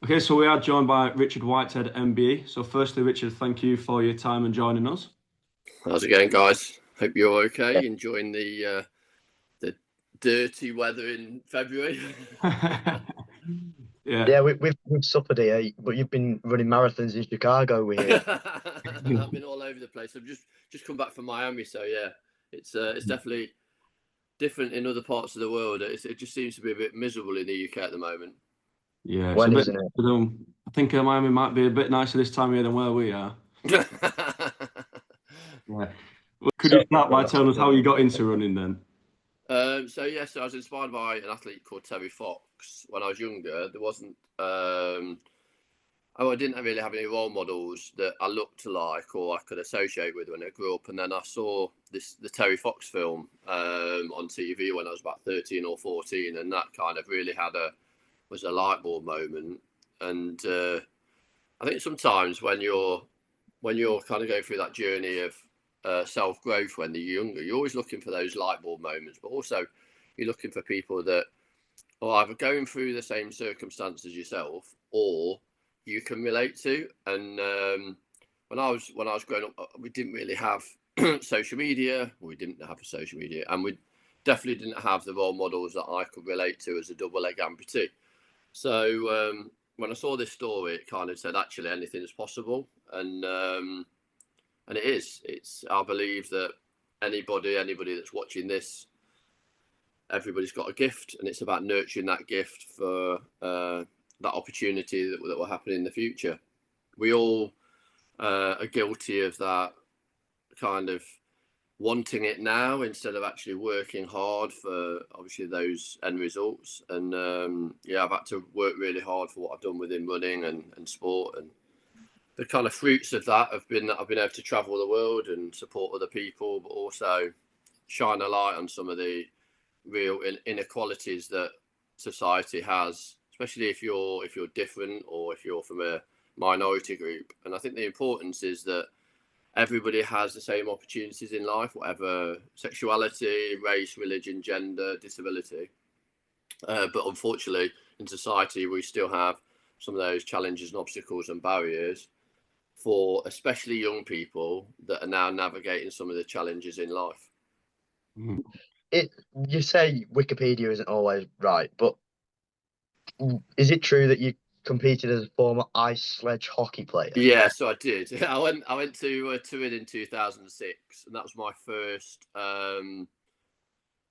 Okay, so we are joined by Richard Whitehead MBE. So firstly, Richard, thank you for your time and joining us. How's it going, guys? Hope you're Yeah, okay. Enjoying the dirty weather in February. Yeah. yeah, we've suffered here, but you've been running marathons in Chicago. We hear. I've been all over the place. I've just come back from Miami, so yeah, it's definitely different in other parts of the world. It just seems to be a bit miserable in the UK at the moment. Yeah, it's a When bit. isn't it? I think Miami might be a bit nicer this time of year than where we are. Yeah. Well, could you So, start by telling us how you got into running then? So I was inspired by an athlete called Terry Fox when I was younger. There wasn't I didn't really have any role models that I looked like or I could associate with when I grew up. And then I saw the Terry Fox film on TV when I was about 13 or 14, and that kind of really was a light bulb moment. And I think sometimes when you're kind of going through that journey of self growth when you're younger, you're always looking for those light bulb moments, but also you're looking for people that are either going through the same circumstances yourself or you can relate to. And when I was growing up, we didn't really have social media. We didn't have social media, and we definitely didn't have the role models that I could relate to as a double leg amputee. So when I saw this story, it kind of said actually anything is possible, and it is. I believe that anybody that's watching this, everybody's got a gift, and it's about nurturing that gift for that opportunity that will happen in the future. We all are guilty of that kind of wanting it now instead of actually working hard for obviously those end results. And I've had to work really hard for what I've done within running and sport, and the kind of fruits of that have been that I've been able to travel the world and support other people, but also shine a light on some of the real inequalities that society has, especially if you're different or if you're from a minority group. And I think the importance is that everybody has the same opportunities in life, whatever sexuality, race, religion, gender, disability. But unfortunately, in society, we still have some of those challenges and obstacles and barriers for especially young people that are now navigating some of the challenges in life. You say Wikipedia isn't always right, but is it true that you competed as a former ice sledge hockey player? Yeah, so I did. I went to Turin in 2006, and that was my first. That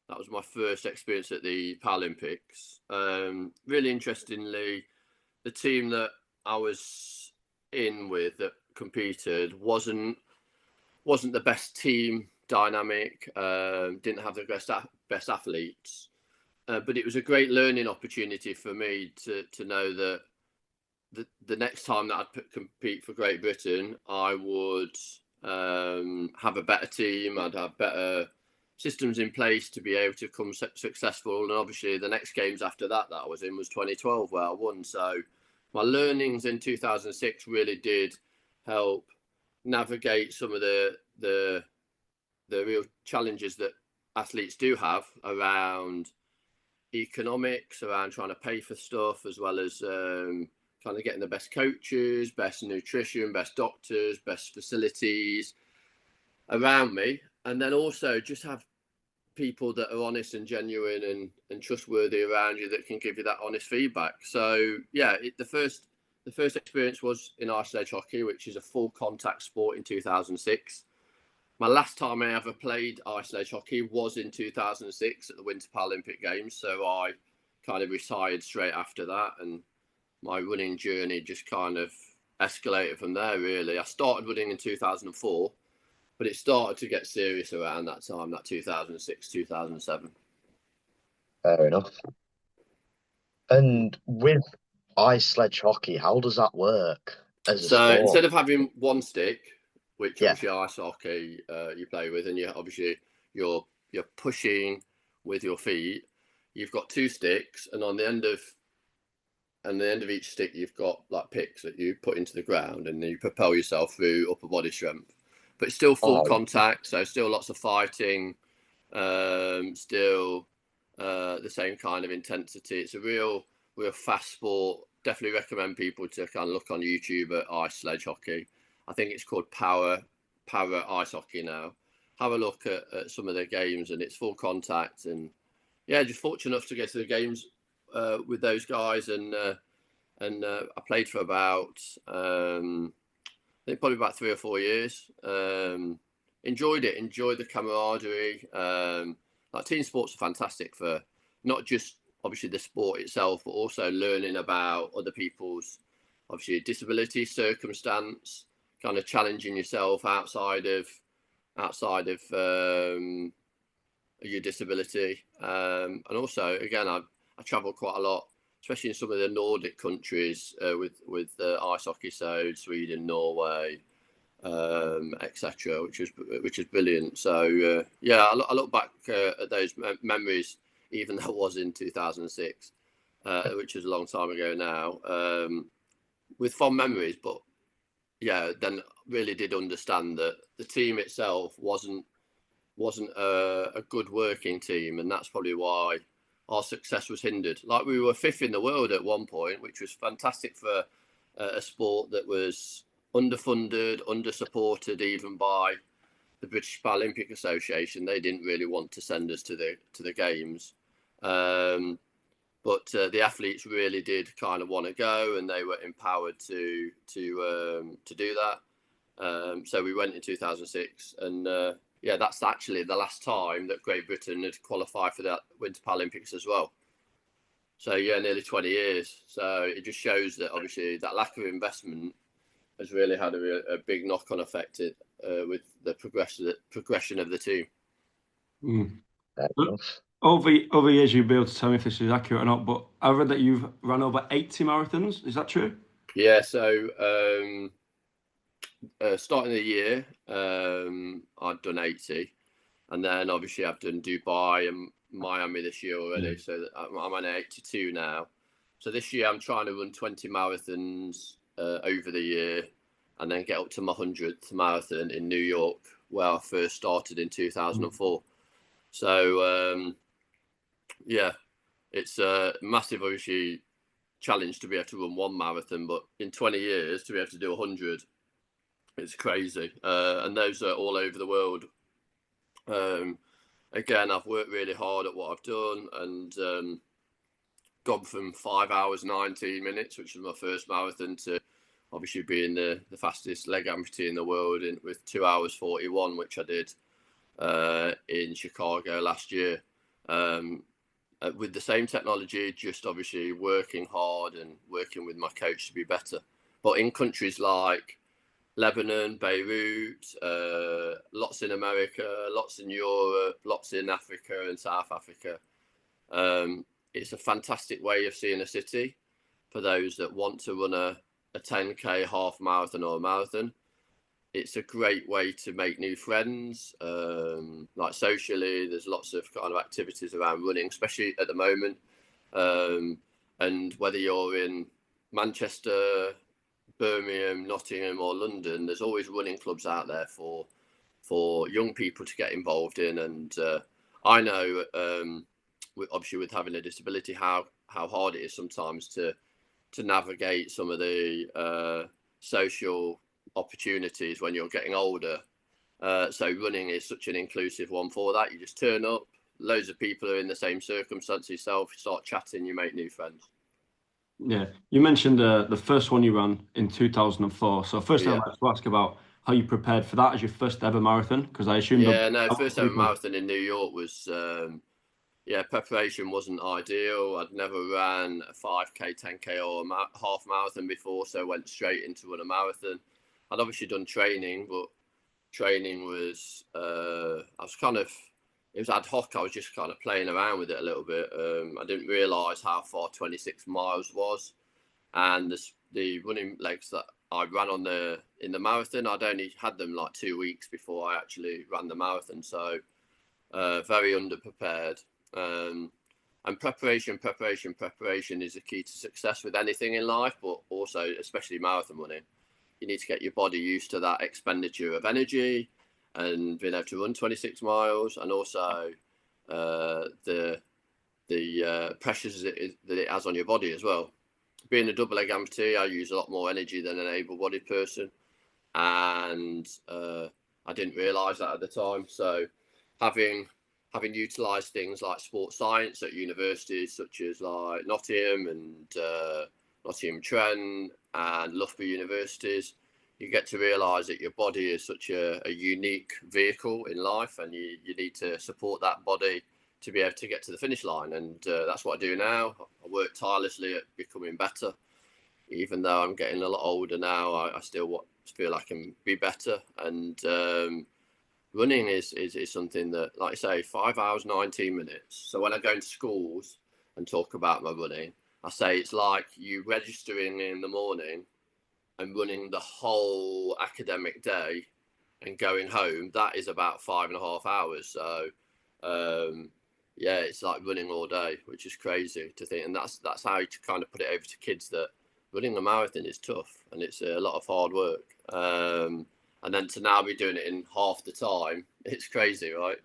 was my first experience at the Paralympics. Really interestingly, the team that I was in with that competed wasn't the best team dynamic. Didn't have the best athletes, but it was a great learning opportunity for me to know that the next time that I'd compete for Great Britain, I would have a better team. I'd have better systems in place to be able to come successful. And obviously, the next games after that I was in was 2012, where I won. So my learnings in 2006 really did help navigate some of the real challenges that athletes do have around economics, around trying to pay for stuff, as well as kind of getting the best coaches, best nutrition, best doctors, best facilities around me. And then also just have people that are honest and genuine and trustworthy around you that can give you that honest feedback. So yeah, the first experience was in ice sledge hockey, which is a full contact sport, in 2006. My last time I ever played ice sledge hockey was in 2006 at the Winter Paralympic Games. So I kind of retired straight after that, and my running journey just kind of escalated from there, really. I started running in 2004, but it started to get serious around that time, that 2006, 2007. Fair enough. And with ice sledge hockey, how does that work as a So sport? instead of having one stick, which Yeah. obviously ice hockey you play with, and you're pushing with your feet, you've got two sticks, and on the end of each stick you've got like picks that you put into the ground, and then you propel yourself through upper body strength. But it's still full contact, so still lots of fighting, still the same kind of intensity. It's a real fast sport, definitely recommend people to kind of look on YouTube at ice sledge hockey. I think it's called para ice hockey now. Have a look at some of their games, and it's full contact. And yeah, just fortunate enough to get to the games with those guys. And I played for about I think probably about 3 or 4 years. Enjoyed it. Enjoyed the camaraderie. Like team sports are fantastic for not just obviously the sport itself, but also learning about other people's obviously disability, circumstance, kind of challenging yourself outside of your disability. And also, again, I travel quite a lot, especially in some of the Nordic countries with ice hockey, so Sweden, Norway, etc., which is brilliant. So yeah, I look back at those memories, even though it was in 2006, which is a long time ago now, with fond memories. But yeah, then really did understand that the team itself wasn't a good working team, and that's probably why our success was hindered. Like, we were 5th in the world at one point, which was fantastic for a sport that was underfunded, under-supported even by the British Paralympic Association. They didn't really want to send us to the games, but the athletes really did kind of want to go, and they were empowered to do that. So we went in 2006, and yeah, that's actually the last time that Great Britain had qualified for the Winter Paralympics as well. So yeah, nearly 20 years. So it just shows that obviously that lack of investment has really had a big knock-on effect with the progression of the team. Over years, you'll be able to tell me if this is accurate or not, but I read that you've run over 80 marathons. Is that true? Yeah, so starting the year, I'd done 80, and then obviously I've done Dubai and Miami this year already. So I'm on 82 now. So this year I'm trying to run 20 marathons over the year, and then get up to my 100th marathon in New York, where I first started in 2004. So yeah, it's a massive, obviously, challenge to be able to run one marathon, but in 20 years to be able to do 100, it's crazy. And those are all over the world. Again, I've worked really hard at what I've done, and gone from 5 hours 19 minutes, which was my first marathon, to obviously being the fastest leg amputee in the world with 2 hours 41, which I did in Chicago last year, with the same technology, just obviously working hard and working with my coach to be better. But in countries like Lebanon, Beirut, lots in America, lots in Europe, lots in Africa and South Africa, it's a fantastic way of seeing a city for those that want to run a 10K half marathon or a marathon. It's a great way to make new friends. Like socially, there's lots of kind of activities around running, especially at the moment. And whether you're in Manchester, Birmingham, Nottingham or London, there's always running clubs out there for young people to get involved in. And I know, obviously with having a disability, how hard it is sometimes to navigate some of the social opportunities when you're getting older. So running is such an inclusive one for that. You just turn up, loads of people are in the same circumstance yourself, you start chatting, you make new friends. Yeah, you mentioned the first one you ran in 2004. So first, I'd like to ask about how you prepared for that as your first ever marathon, because I assume first ever marathon in New York was preparation wasn't ideal. I'd never ran a 5K, 10K or a half marathon before, so went straight into run a marathon. I'd obviously done training, but training was it was ad hoc. I was just kind of playing around with it a little bit. I didn't realise how far 26 miles was, and the running legs that I ran in the marathon, I'd only had them like 2 weeks before I actually ran the marathon. So very underprepared. And preparation is the key to success with anything in life, but also especially marathon running. You need to get your body used to that expenditure of energy and being able to run 26 miles, and also the pressures that it has on your body as well. being a double leg amputee, I use a lot more energy than an able-bodied person, and I didn't realise that at the time. So having utilised things like sports science at universities such as like Nottingham and Nottingham Trent and Loughborough universities, you get to realise that your body is such a unique vehicle in life, and you need to support that body to be able to get to the finish line. And that's what I do now. I work tirelessly at becoming better. Even though I'm getting a lot older now, I still feel I can be better. And running is something that, like I say, 5 hours, 19 minutes. So when I go into schools and talk about my running, I say it's like you registering in the morning and running the whole academic day and going home. That is about 5.5 hours. So yeah, it's like running all day, which is crazy to think. And that's how you kind of put it over to kids, that running a marathon is tough and it's a lot of hard work. And then to now be doing it in half the time, it's crazy, right?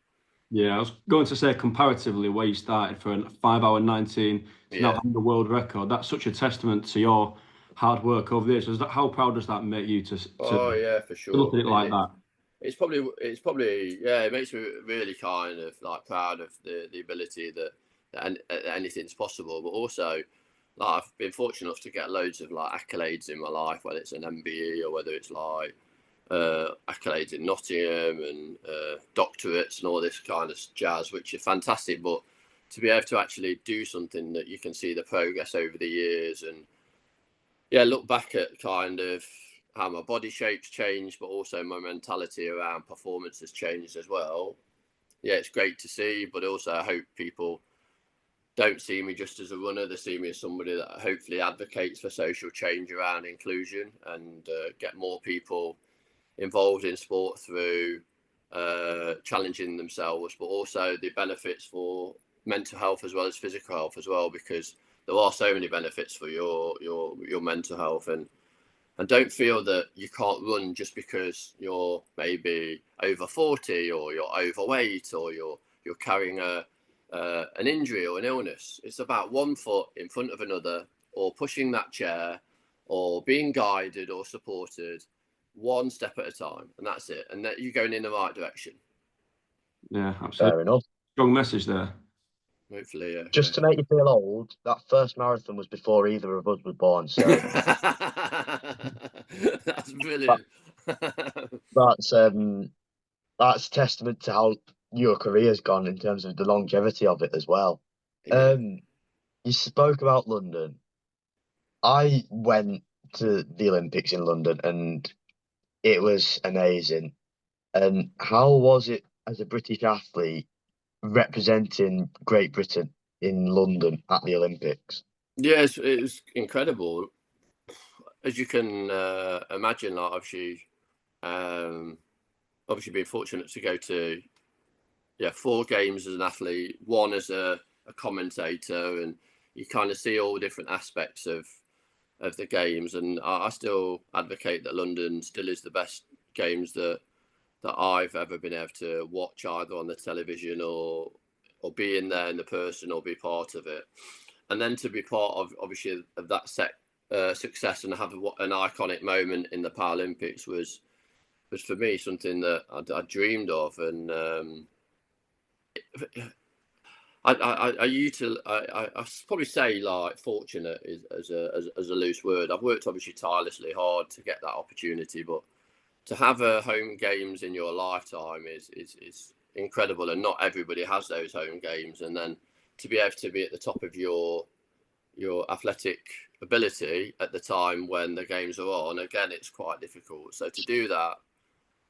Yeah, I was going to say, comparatively, where you started for a 5 hour 19 to now having the world record, that's such a testament to your hard work over this. How proud does that make you to Oh yeah, for sure. look at it like that? It's probably yeah, it makes me really kind of like proud of the ability that anything's possible, but also like I've been fortunate enough to get loads of like accolades in my life, whether it's an MBE or whether it's like accolades in Nottingham and doctorates and all this kind of jazz, which are fantastic. But to be able to actually do something that you can see the progress over the years, and yeah, look back at kind of how my body shape's changed, but also my mentality around performance has changed as well. Yeah, it's great to see, but also I hope people don't see me just as a runner. They see me as somebody that hopefully advocates for social change around inclusion and get more people involved in sport through challenging themselves, but also the benefits for mental health as well as physical health as well, because there are so many benefits for your mental health. And don't feel that you can't run just because you're maybe over 40 or you're overweight or you're carrying an injury or an illness. It's about one foot in front of another, or pushing that chair, or being guided or supported one step at a time, and that's it. And that you're going in the right direction. Yeah, absolutely. Fair enough. Strong message there. Hopefully, yeah. Just to make you feel old, that first marathon was before either of us were born. So that's brilliant. that's testament to how your career's gone in terms of the longevity of it as well. Yeah. You spoke about London. I went to the Olympics in London and it was amazing. And how was it as a British athlete representing Great Britain in London at the Olympics? Yes, it was incredible. As you can imagine, like obviously being fortunate to go to 4 games as an athlete, one as a commentator, and you kind of see all different aspects of the games. And I still advocate that London still is the best games that I've ever been able to watch, either on the television or be in there in the person or be part of it. And then to be part of obviously of that success and have an iconic moment in the Paralympics was for me something that I dreamed of. And I probably say like fortunate is as a loose word. I've worked obviously tirelessly hard to get that opportunity, but to have a home games in your lifetime is incredible, and not everybody has those home games. And then to be able to be at the top of your athletic ability at the time when the games are on, again, it's quite difficult. So to do that,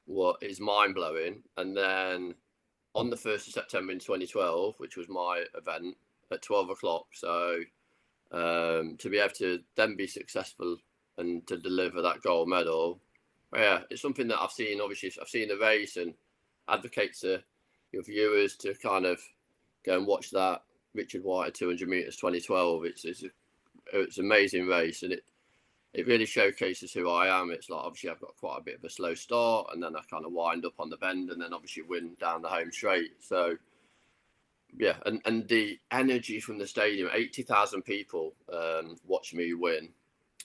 what is mind blowing. And then on the 1st of September in 2012, which was my event at 12 o'clock. So to be able to then be successful and to deliver that gold medal, yeah, it's something that I've seen. Obviously, I've seen the race and advocate to your viewers to kind of go and watch that Richard Whitehead 200 meters 2012. It's an amazing race, and it really showcases who I am. It's like obviously I've got quite a bit of a slow start, and then I kind of wind up on the bend, and then obviously win down the home straight. So yeah, and the energy from the stadium, 80,000 people watched me win,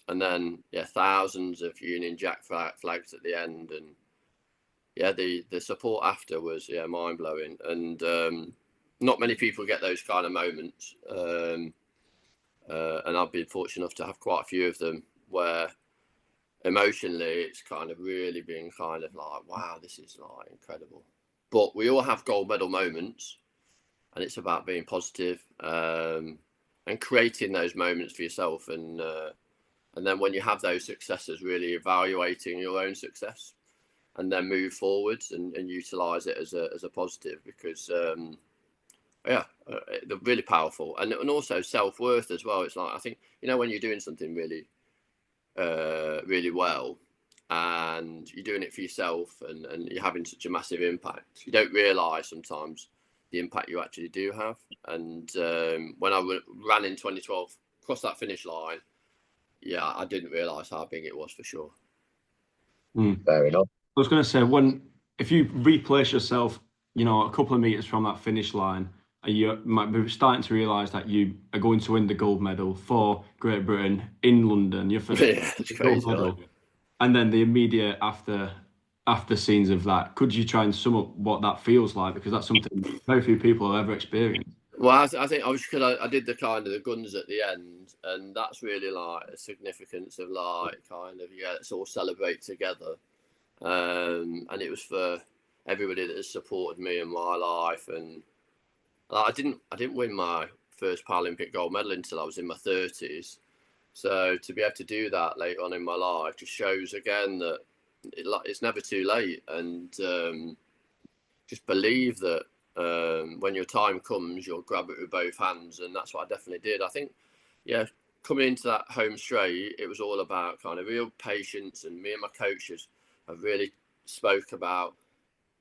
and then thousands of Union Jack flags at the end, and the support after was mind blowing, and not many people get those kind of moments, and I've been fortunate enough to have quite a few of them where emotionally it's kind of really been kind of like, wow, this is like incredible. But we all have gold medal moments, and it's about being positive, and creating those moments for yourself, and then when you have those successes, really evaluating your own success, and then move forwards and utilize it as a positive, because they're really powerful, and also self-worth as well. It's like, I think, when you're doing something really really well, and you're doing it for yourself, and you're having such a massive impact, you don't realize sometimes the impact you actually do have. And when I ran in 2012 across that finish line, I didn't realize how big it was, for sure. Fair enough. I was going to say, if you replace yourself, a couple of meters from that finish line, you might be starting to realise that you are going to win the gold medal for Great Britain in London, your first It's crazy, gold medal, and then the immediate after scenes of that. Could you try and sum up what that feels like? Because that's something very few people have ever experienced. Well, I think because I did the kind of the guns at the end, and that's really like a significance of like kind of let's all celebrate together, and it was for everybody that has supported me in my life. And I didn't win my first Paralympic gold medal until I was in my 30s, so to be able to do that later on in my life just shows again that it's never too late, and just believe that when your time comes, you'll grab it with both hands. And that's what I definitely did. I think, coming into that home straight, it was all about kind of real patience. And me and my coaches have really spoke about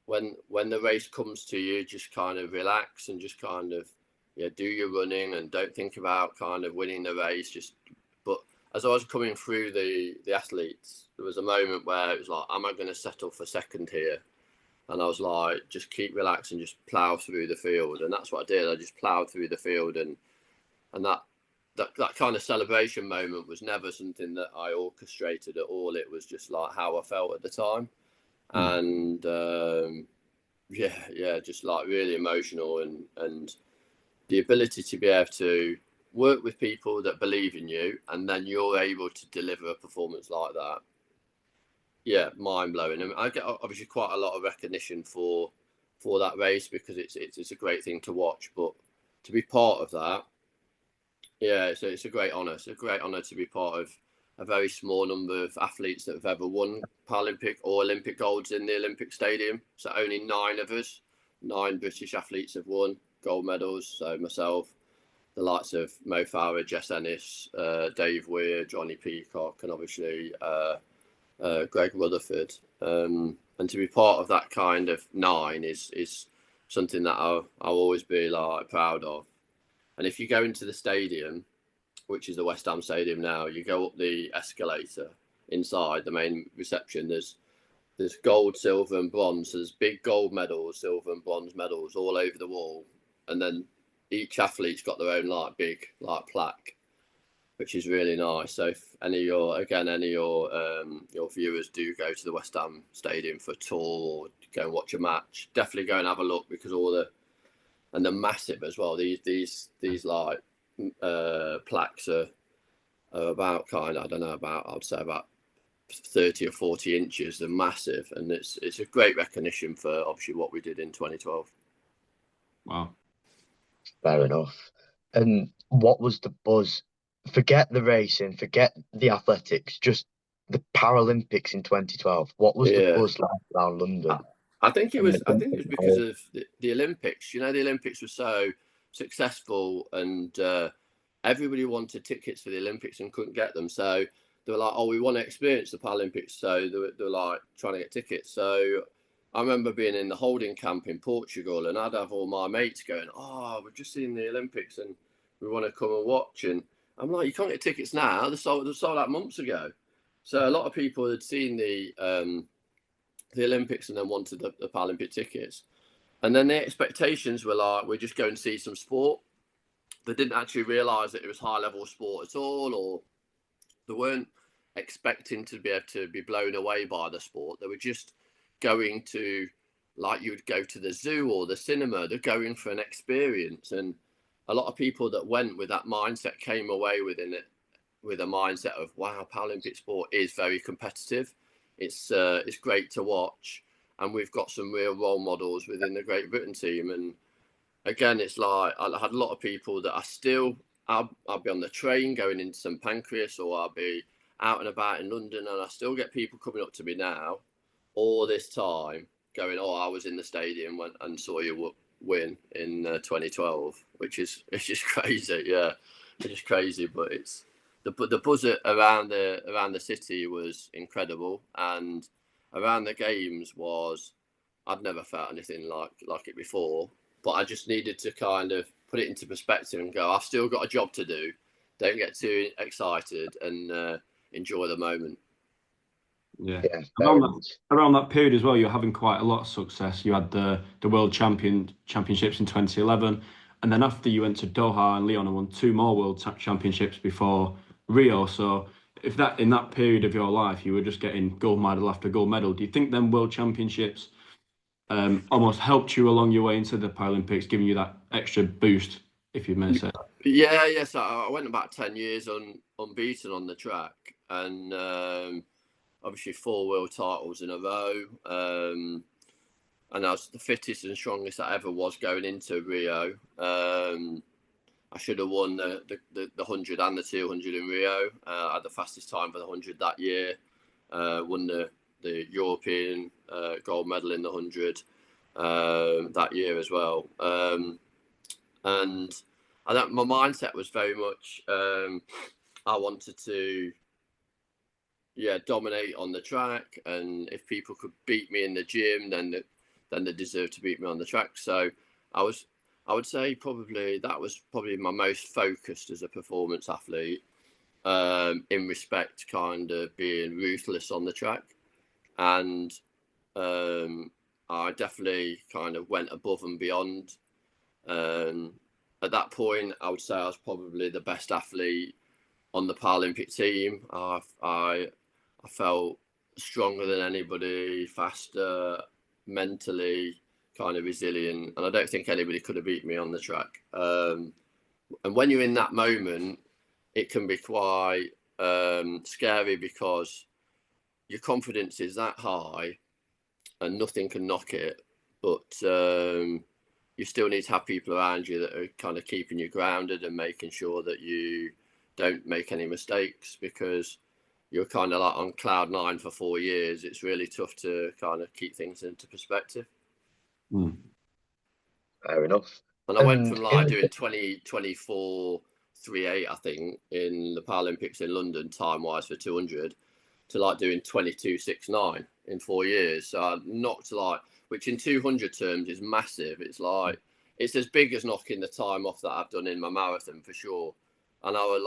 when the race comes to you, just kind of relax and just kind of, do your running, and don't think about kind of winning the race. But as I was coming through the athletes, there was a moment where it was like, am I going to settle for second here? And I was like, just keep relaxed and just plough through the field. And that's what I did. I just ploughed through the field. And that kind of celebration moment was never something that I orchestrated at all. It was just like how I felt at the time. And just like really emotional, and the ability to be able to work with people that believe in you, and then you're able to deliver a performance like that. Mind blowing. I mean, I get obviously quite a lot of recognition for that race, because it's a great thing to watch. But to be part of that, it's a great honour. It's a great honour to be part of a very small number of athletes that have ever won Paralympic or Olympic golds in the Olympic Stadium. So only 9 of us, 9 British athletes have won gold medals. So myself, the likes of Mo Farah, Jess Ennis, Dave Weir, Johnny Peacock, and obviously Greg Rutherford, and to be part of that kind of 9 is something that I'll always be like proud of. And if you go into the stadium, which is the West Ham Stadium now, you go up the escalator inside the main reception, there's gold, silver and bronze. So there's big gold medals, silver and bronze medals all over the wall, and then each athlete's got their own like big like plaque, which is really nice. So if any of your viewers do go to the West Ham Stadium for a tour or go and watch a match, definitely go and have a look, because they're massive as well. These like plaques are about I'd say about 30 or 40 inches. They're massive, and it's a great recognition for obviously what we did in 2012. Wow. Fair enough. And what was the buzz? Forget the racing, forget the athletics, just the Paralympics in 2012. What was the buzz like around London? I think it was because of the Olympics. The Olympics were so successful, and everybody wanted tickets for the Olympics and couldn't get them. So they were like, "Oh, we want to experience the Paralympics." So they were like trying to get tickets. So I remember being in the holding camp in Portugal, and I'd have all my mates going, "Oh, we've just seen the Olympics and we want to come and watch." And I'm like, "You can't get tickets now. They're sold out months ago." So a lot of people had seen the Olympics and then wanted the Paralympic tickets. And then the expectations were like, we're just going to see some sport. They didn't actually realise that it was high level sport at all, or they weren't expecting to be able to be blown away by the sport. They were just going to, like you would go to the zoo or the cinema, they're going for an experience. And a lot of people that went with that mindset came away within it with a mindset of, wow, Paralympic sport is very competitive. It's great to watch. And we've got some real role models within the Great Britain team. And again, it's like I had a lot of people that I'll be on the train going into St Pancras, or I'll be out and about in London, and I still get people coming up to me now, all this time, going, "Oh, I was in the stadium and saw you win in 2012," which is it's just crazy. Yeah, it's just crazy, but it's the buzz around the city was incredible, and around the games was I'd never felt anything like it before. But I just needed to kind of put it into perspective and go, I've still got a job to do. Don't get too excited, and enjoy the moment. Yeah. Yeah, Around that period as well, you're having quite a lot of success. You had the World Championships in 2011, and then after you went to Doha and Lyon and won two more World Championships before Rio. So if that in that period of your life you were just getting gold medal after gold medal, do you think then World Championships almost helped you along your way into the Paralympics, giving you that extra boost, if you may say? Yeah, yes. I went about 10 years unbeaten on the track, and obviously 4 world titles in a row. And I was the fittest and strongest I ever was going into Rio. I should have won the 100 and the 200 in Rio. I had the fastest time for the 100 that year. Won the European gold medal in the 100 that year as well. And I think my mindset was very much I wanted to dominate on the track, and if people could beat me in the gym, then they deserved to beat me on the track. So I would say probably that was probably my most focused as a performance athlete, in respect kind of being ruthless on the track. And I definitely kind of went above and beyond. At that point, I would say I was probably the best athlete on the Paralympic team. I felt stronger than anybody, faster, mentally kind of resilient, and I don't think anybody could have beat me on the track. And when you're in that moment, it can be quite scary, because your confidence is that high and nothing can knock it, but you still need to have people around you that are kind of keeping you grounded and making sure that you don't make any mistakes, because you're kind of like on cloud 9 for 4 years. It's really tough to kind of keep things into perspective. Fair enough. And I went from like doing 24.38, I think, in the Paralympics in London, time-wise for 200, to like doing 22.69 in 4 years. So I knocked which in 200 terms is massive. It's like, it's as big as knocking the time off that I've done in my marathon for sure. And when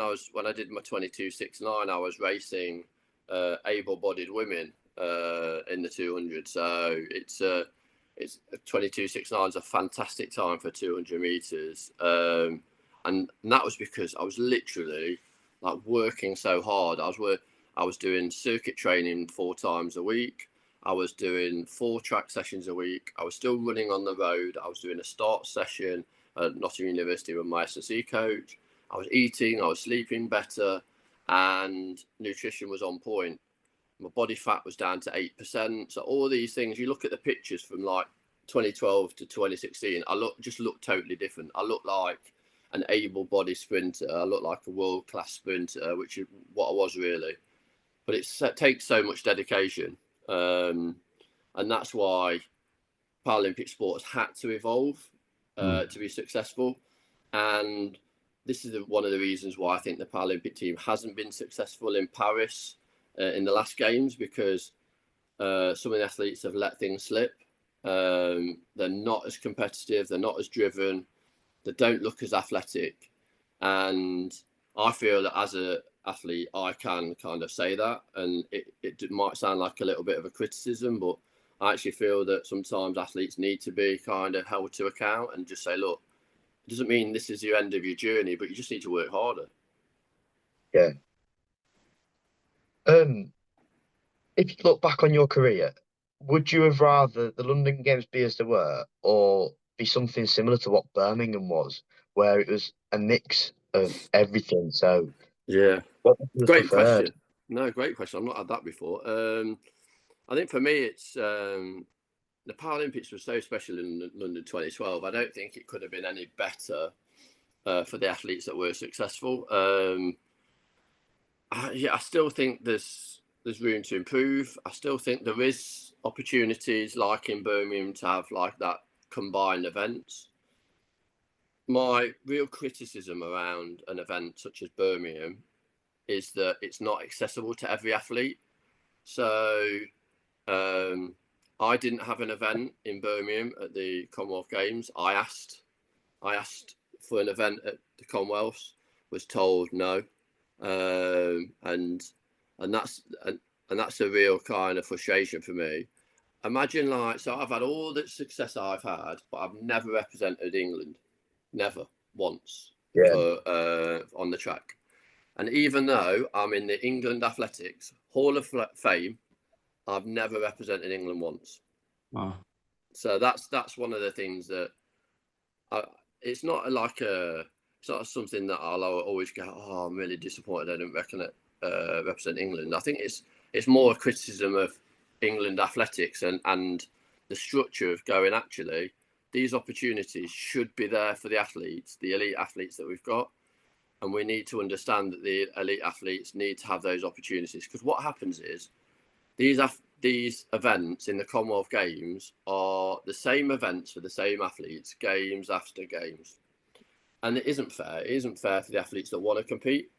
I did my 22.69, I was racing able-bodied women in the 200. So it's 22.69 is a fantastic time for 200 meters, and that was because I was literally like working so hard. I was doing circuit training 4 times a week. I was doing 4 track sessions a week. I was still running on the road. I was doing a start session at Nottingham University with my S&C coach. I was eating, I was sleeping better, and nutrition was on point. My body fat was down to 8%. So all these things, you look at the pictures from like 2012 to 2016, I just look totally different. I look like an able-bodied sprinter. I look like a world-class sprinter, which is what I was really. But it takes so much dedication. And that's why Paralympic sports had to evolve to be successful. And this is one of the reasons why I think the Paralympic team hasn't been successful in Paris in the last games, because some of the athletes have let things slip. They're not as competitive. They're not as driven. They don't look as athletic. And I feel that as an athlete, I can kind of say that. And it might sound like a little bit of a criticism, but I actually feel that sometimes athletes need to be kind of held to account and just say, look, it doesn't mean this is the end of your journey, but you just need to work harder. Yeah. If you look back on your career, would you have rather the London Games be as they were, or be something similar to what Birmingham was, where it was a mix of everything? So, Yeah, what would you have great preferred? question. No, great question. I've not had that before. I think for me, it's the Paralympics was so special in London 2012. I don't think it could have been any better for the athletes that were successful. I still think there's room to improve. I still think there is opportunities like in Birmingham to have like that combined events. My real criticism around an event such as Birmingham is that it's not accessible to every athlete. So I didn't have an event in Birmingham at the Commonwealth Games. I asked for an event at the Commonwealths, was told no, and that's a real kind of frustration for me. Imagine so I've had all the success I've had, but I've never represented England, never once Yeah, for on the track. And even though I'm in the England Athletics Hall of Fame, I've never represented England once. Wow. So that's one of the things that it's not like it's not something that I'll always go, oh, I'm really disappointed I didn't represent England. I think it's more a criticism of England athletics and the structure of going, actually, these opportunities should be there for the athletes, the elite athletes that we've got. And we need to understand that the elite athletes need to have those opportunities. Because what happens is these events in the Commonwealth Games are the same events for the same athletes, games after games. And it isn't fair. It isn't fair for the athletes that want to compete.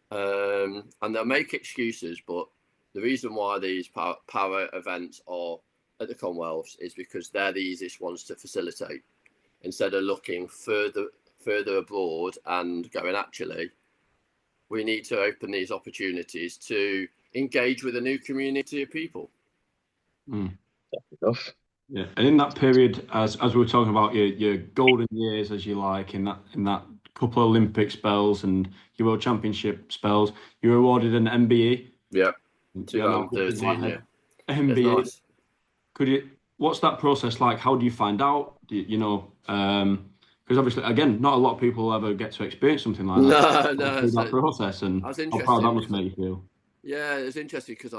And they'll make excuses, but the reason why these para events are at the Commonwealths is because they're the easiest ones to facilitate. Instead of looking further abroad and going, actually, we need to open these opportunities to engage with a new community of people. enough. Yeah, and in that period, as we were talking about your golden years, as you like, in that couple of Olympic spells and your World Championship spells, you were awarded an MBE. Yeah, You're now 2013. Yeah, MBE. it's nice. What's that process like? How do you find out? Because obviously, again, not a lot of people ever get to experience something like that. No. Through So that process, and I was how proud interested that must because, make you feel. yeah, it was interesting because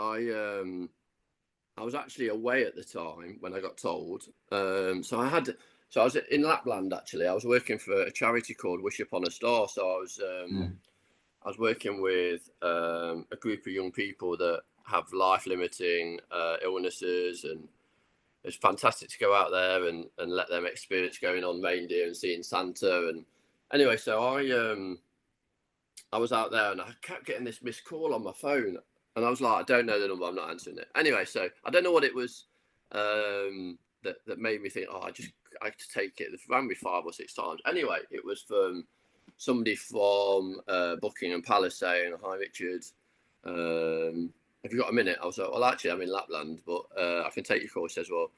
I was actually away at the time when I got told. So I was in Lapland actually. I was working for a charity called Wish Upon a Star. So I was working with a group of young people that have life-limiting illnesses, and it's fantastic to go out there and let them experience going on reindeer and seeing Santa. And anyway, so I was out there and I kept getting this missed call on my phone. And I was like, I don't know the number, I'm not answering it. Anyway, so I don't know what it was that made me think, I had to take it. It rang me 5 or 6 times. Anyway, it was from somebody from Buckingham Palace saying, hi, Richard. Have you got a minute? I was like, well, actually, I'm in Lapland, but I can take your call. He says, well,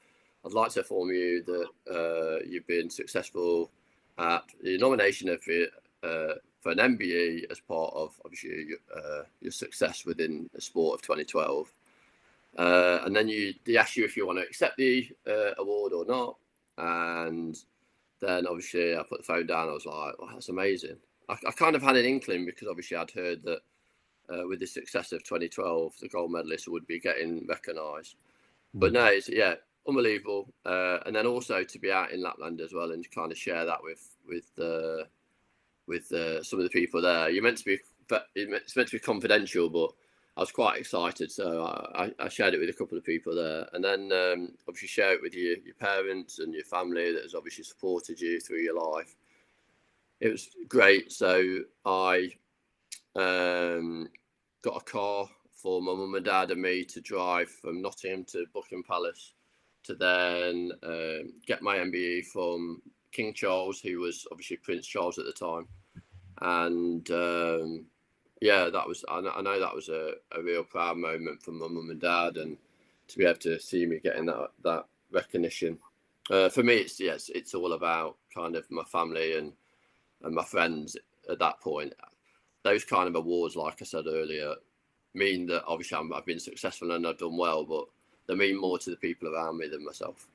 I'd like to inform you that you've been successful at the nomination for an MBE as part of, obviously, your success within the sport of 2012. And then they ask you if you want to accept the award or not. And then, obviously, I put the phone down. I was like, well, that's amazing. I kind of had an inkling because, obviously, I'd heard that with the success of 2012, the gold medalist would be getting recognised. But no, it's unbelievable. And then also to be out in Lapland as well and to kind of share that with some of the people there. It's meant to be confidential, but I was quite excited, so I shared it with a couple of people there, and then obviously share it with your parents and your family that has obviously supported you through your life. It was great. So I got a car for my mum and dad and me to drive from Nottingham to Buckingham Palace to then get my MBE from King Charles, who was obviously Prince Charles at the time. And I know that was a real proud moment for my mum and dad. And to be able to see me getting that recognition. For me, it's all about kind of my family and my friends at that point. Those kind of awards, like I said earlier, mean that obviously I've been successful and I've done well, but they mean more to the people around me than myself.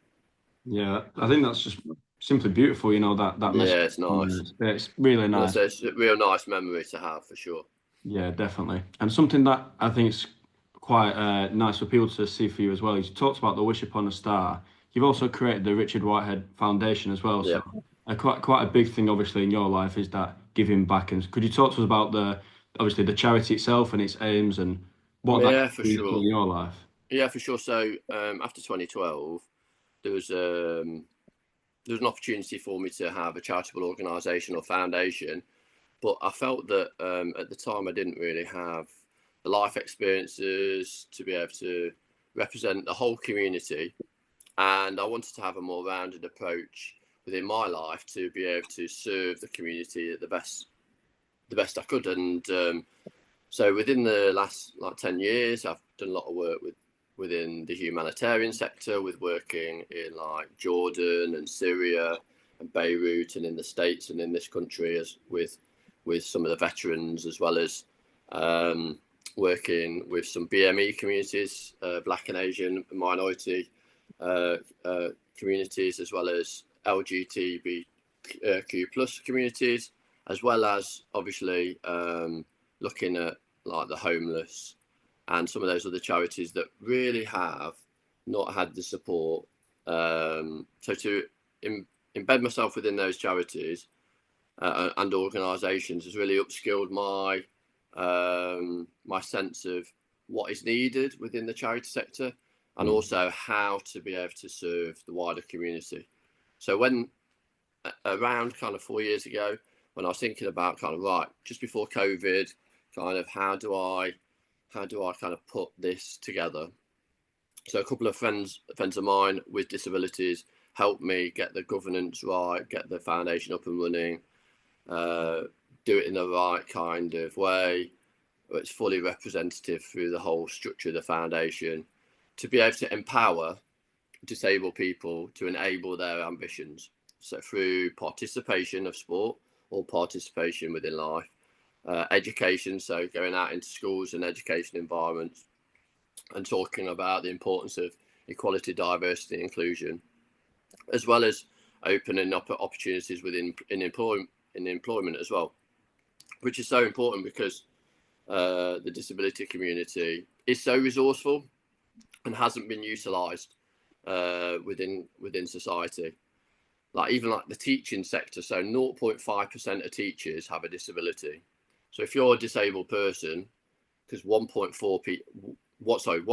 Yeah, I think that's just simply beautiful, you know, that message. Yeah, it's nice. It's really nice. It's a real nice memory to have for sure. Yeah, definitely. And something that I think is quite nice for people to see for you as well. You talked about the Wish Upon a Star. You've also created the Richard Whitehead Foundation as well. Yeah. So quite a big thing, obviously, in your life is that giving back. And could you talk to us about obviously the charity itself and its aims and what that For means sure. in your life? Yeah, for sure. So after 2012, there was an opportunity for me to have a charitable organisation or foundation, but I felt that at the time I didn't really have the life experiences to be able to represent the whole community, and I wanted to have a more rounded approach within my life to be able to serve the community at the best I could. And so within the last 10 years, I've done a lot of work within the humanitarian sector, with working in like Jordan and Syria and Beirut, and in the States and in this country with some of the veterans, as well as working with some BME communities, Black and Asian minority communities, as well as LGBTQ plus communities, as well as obviously looking at like the homeless and some of those other charities that really have not had the support. So to embed myself within those charities and organisations has really upskilled my my sense of what is needed within the charity sector, and also how to be able to serve the wider community. So when around kind of 4 years ago, when I was thinking about kind of just before COVID, kind of how do I kind of put this together? So a couple of friends of mine with disabilities helped me get the governance right, get the foundation up and running, do it in the right kind of way, where it's fully representative through the whole structure of the foundation, to be able to empower disabled people to enable their ambitions. So through participation of sport or participation within life, education, so going out into schools and education environments and talking about the importance of equality, diversity, and inclusion, as well as opening up opportunities within employment as well, which is so important because the disability community is so resourceful and hasn't been utilised within society. Like even like the teaching sector, so 0.5% of teachers have a disability. So if you're a disabled person, because 1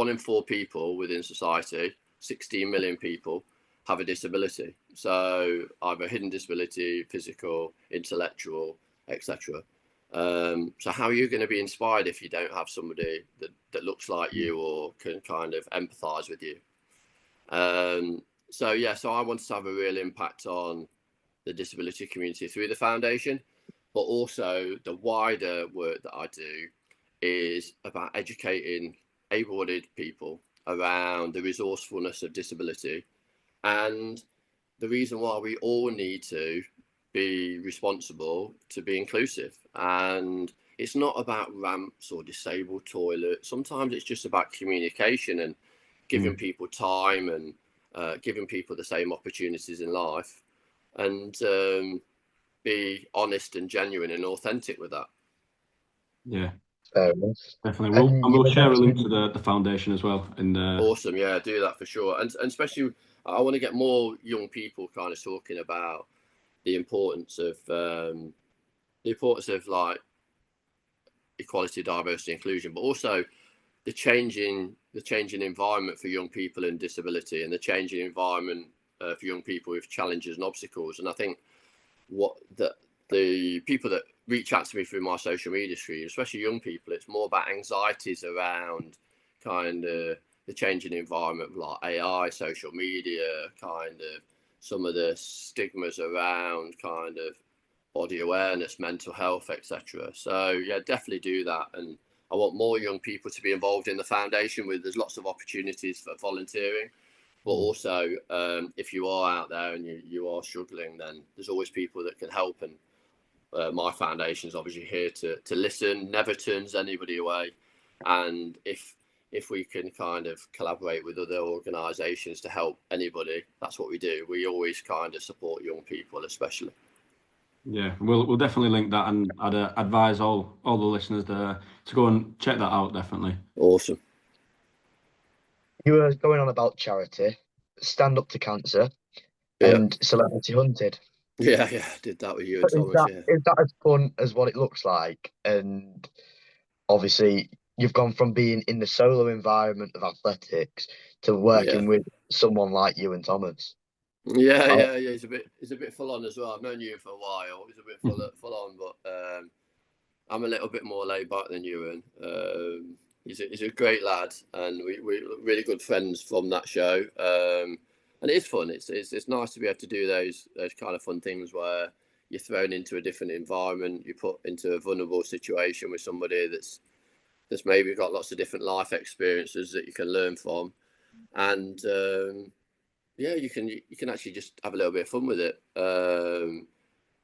in 4 people within society, 16 million people, have a disability. So either hidden disability, physical, intellectual, etc. So how are you going to be inspired if you don't have somebody that looks like you or can kind of empathise with you? So I wanted to have a real impact on the disability community through the foundation, but also the wider work that I do is about educating able-bodied people around the resourcefulness of disability and the reason why we all need to be responsible to be inclusive. And it's not about ramps or disabled toilets. Sometimes it's just about communication and giving people time and giving people the same opportunities in life, and be honest and genuine and authentic with that. Yeah, Fair enough. definitely. And you We'll share a link mentioned, to the foundation as well. And Awesome, yeah, do that for sure. And especially, I want to get more young people kind of talking about the importance of like equality, diversity, inclusion, but also the changing environment for young people in disability and the changing environment for young people with challenges and obstacles. And I think the people that reach out to me through my social media stream, especially young people, it's more about anxieties around kind of the changing environment, like AI, social media, kind of some of the stigmas around kind of body awareness, mental health, etc. So yeah, definitely do that, and I want more young people to be involved in the foundation. There's lots of opportunities for volunteering, but also if you are out there and you are struggling, then there's always people that can help. And my foundation is obviously here to listen, never turns anybody away. And if we can kind of collaborate with other organisations to help anybody, that's what we do. We always kind of support young people, especially. Yeah, we'll definitely link that, and I'd advise all the listeners there to go and check that out. Definitely. Awesome. You were going on about charity, Stand Up to Cancer, Yeah. and Celebrity Hunted. Yeah, did that with you and Thomas. Is that as fun as what it looks like? And obviously, you've gone from being in the solo environment of athletics to working with someone like you and Thomas. Yeah. He's a bit full on as well. I've known you for a while. He's a bit full on, but I'm a little bit more laid back than Ewan. He's a great lad, and we're really good friends from that show. And it is fun. It's nice to be able to do those kind of fun things where you're thrown into a different environment, you're put into a vulnerable situation with somebody that's maybe got lots of different life experiences that you can learn from, and you can actually just have a little bit of fun with it.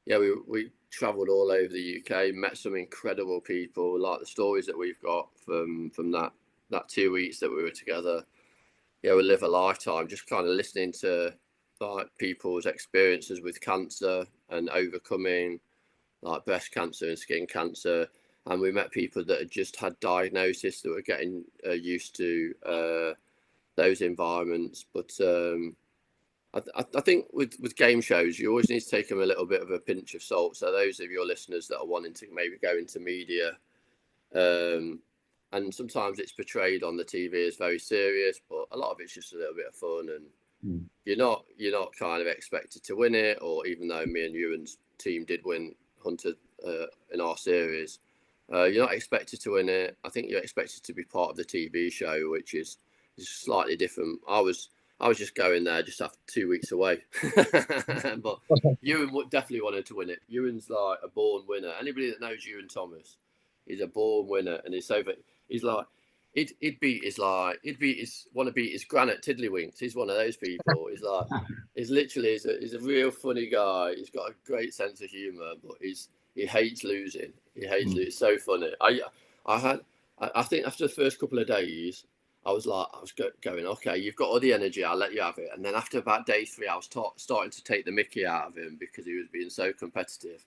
We travelled all over the UK, met some incredible people, like the stories that we've got from that 2 weeks that we were together. We live a lifetime just kind of listening to like people's experiences with cancer and overcoming like breast cancer and skin cancer. And we met people that had just had diagnosis that were getting used to those environments. But I think with game shows, you always need to take them a little bit of a pinch of salt. So those of your listeners that are wanting to maybe go into media, and sometimes it's portrayed on the TV as very serious, but a lot of it's just a little bit of fun, and you're not kind of expected to win it. Or even though me and Ewan's team did win Hunter in our series, you're not expected to win it. I think you're expected to be part of the TV show, which is slightly different. I was just going there just after 2 weeks away, but Ewan definitely wanted to win it. Ewan's like a born winner. Anybody that knows Ewan Thomas, he's a born winner, and he's like he'd beat his granite tiddlywinks. He's one of those people. He's a real funny guy. He's got a great sense of humour, but he hates losing. Losing. It's so funny. I think after the first couple of days, I was going, okay, you've got all the energy, I'll let you have it. And then after about day 3, I was starting to take the mickey out of him because he was being so competitive.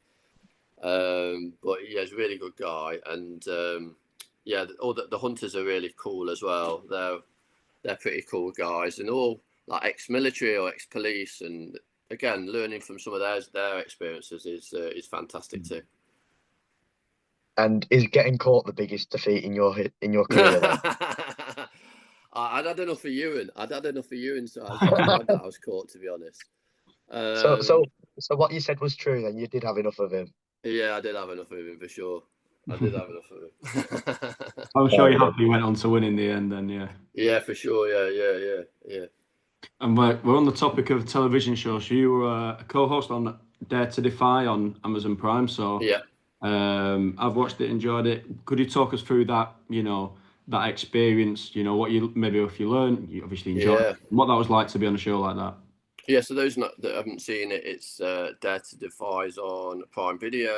But he's a really good guy, and all the hunters are really cool as well. They're pretty cool guys, and all like ex-military or ex-police, and again, learning from some of their experiences is fantastic too. And is getting caught the biggest defeat in your career then? I'd had enough of Ewan. So I was glad that I was caught, to be honest. So what you said was true then. You did have enough of him. Yeah, I did have enough of him for sure. I did have enough of him. I'm sure you're happy you went on to win in the end then, yeah. Yeah, for sure. Yeah. And we're on the topic of television shows. So you were a co-host on Dare to Defy on Amazon Prime. So yeah. I've watched it, enjoyed it. Could you talk us through that, that experience, what if you learned, you obviously enjoyed what that was like to be on a show like that? Yeah, so those that haven't seen it, it's Dare to Defy on Prime Video.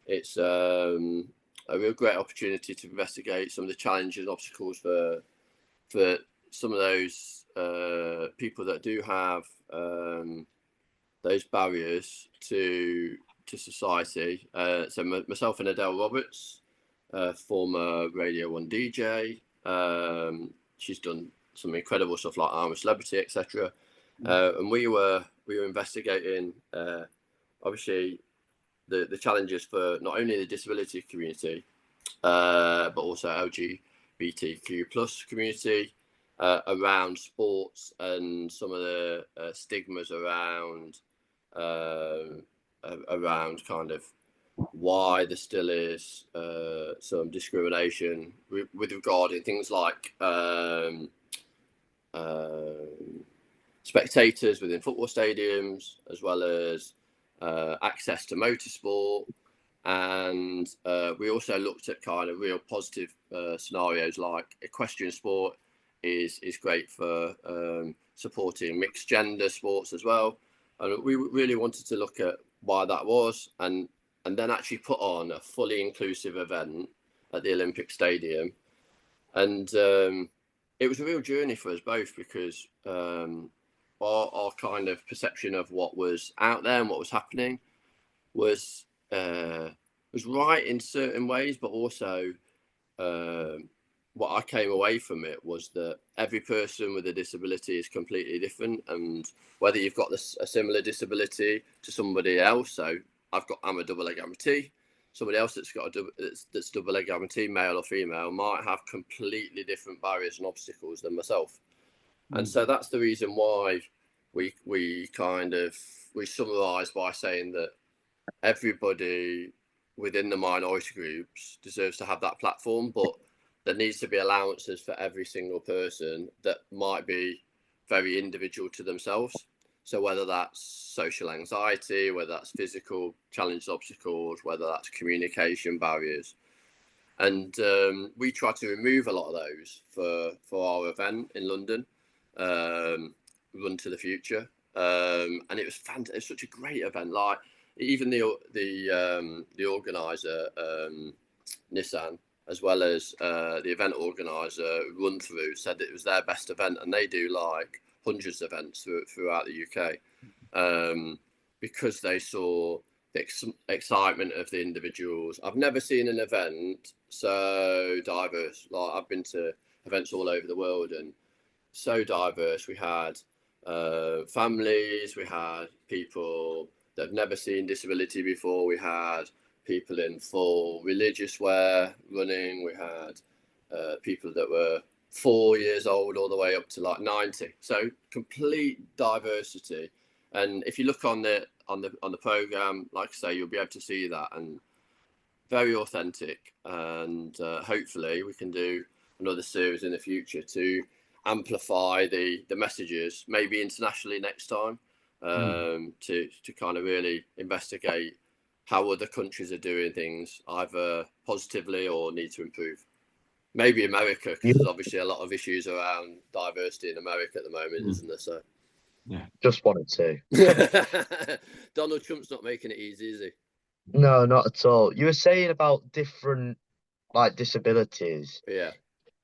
It's a real great opportunity to investigate some of the challenges and obstacles for some of those people that do have those barriers to society. So myself and Adele Roberts, former Radio 1 DJ. She's done some incredible stuff like I'm a Celebrity, etc. And we were investigating obviously the challenges for not only the disability community but also LGBTQ plus community around sports, and some of the stigmas around kind of why there still is some discrimination with regarding things like spectators within football stadiums, as well as access to motorsport, And we also looked at kind of real positive scenarios, like equestrian sport is great for supporting mixed gender sports as well. And we really wanted to look at why that was, and then actually put on a fully inclusive event at the Olympic Stadium. And it was a real journey for us both, because our kind of perception of what was out there and what was happening was right in certain ways, but also what I came away from it was that every person with a disability is completely different, and whether you've got a similar disability to somebody else, so I'm a double leg amputee, somebody else that's double leg amputee, male or female, might have completely different barriers and obstacles than myself. And so that's the reason why we summarise by saying that everybody within the minority groups deserves to have that platform, but there needs to be allowances for every single person that might be very individual to themselves. So whether that's social anxiety, whether that's physical challenges, obstacles, whether that's communication barriers. And we try to remove a lot of those for our event in London, Run to the Future. And it was fantastic. It was such a great event. Like, even the organizer, Nissan, as well as the event organizer, Run Through, said that it was their best event, and they do like hundreds of events throughout the UK, because they saw the excitement of the individuals. I've never seen an event so diverse. Like, I've been to events all over the world, and so diverse. We had families, we had people that have never seen disability before, we had people in full religious wear running, we had people that were 4 years old all the way up to like 90. So complete diversity. And if you look on the program, like I say, you'll be able to see that, and very authentic. And hopefully we can do another series in the future to amplify the messages, maybe internationally next time, to kind of really investigate how other countries are doing things, either positively or need to improve. Maybe America, because there's obviously a lot of issues around diversity in America at the moment, isn't there? So yeah, just wanted to. Donald Trump's not making it easy, is he? No, not at all. You were saying about different like disabilities. Yeah.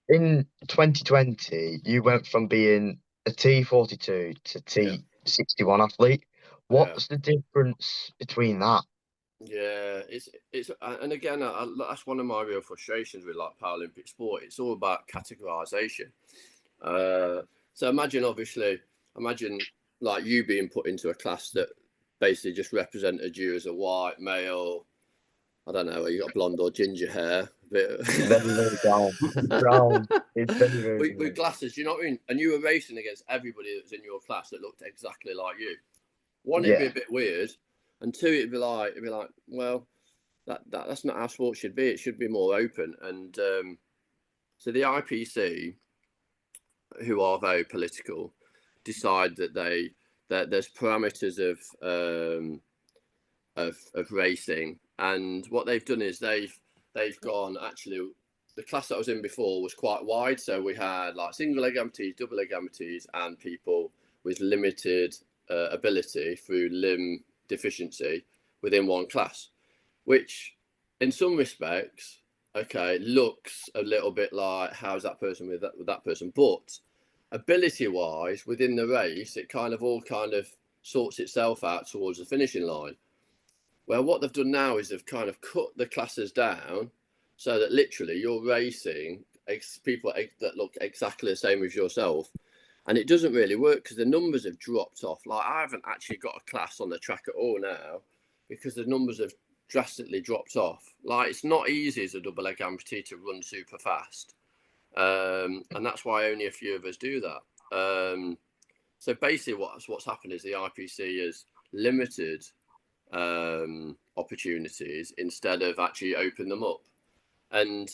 In 2020, you went from being a T42 to T61 athlete. What's the difference between that? Yeah, it's and again, that's one of my real frustrations with like Paralympic sport. It's all about categorization. So imagine like you being put into a class that basically just represented you as a white male. I don't know, you got blonde or ginger hair. Very brown. It's very with glasses, you know what I mean? And you were racing against everybody that was in your class that looked exactly like you. One, it'd be a bit weird, and two, it'd be like, well, that's not how sport should be. It should be more open. And so the IPC, who are very political, decide that there's parameters of racing, and what they've done is they've gone, actually, the class that I was in before was quite wide, so we had like single leg amputees, double leg amputees, and people with limited ability through limb deficiency within one class, which in some respects, looks a little bit like, how's that person with that person, but ability wise within the race, it kind of all sorts itself out towards the finishing line. Well, what they've done now is they've kind of cut the classes down so that literally you're racing people that look exactly the same as yourself. And it doesn't really work because the numbers have dropped off. Like, I haven't actually got a class on the track at all now because the numbers have drastically dropped off. Like, it's not easy as a double leg amputee to run super fast. And that's why only a few of us do that. So basically what's happened is the IPC has limited opportunities instead of actually open them up. And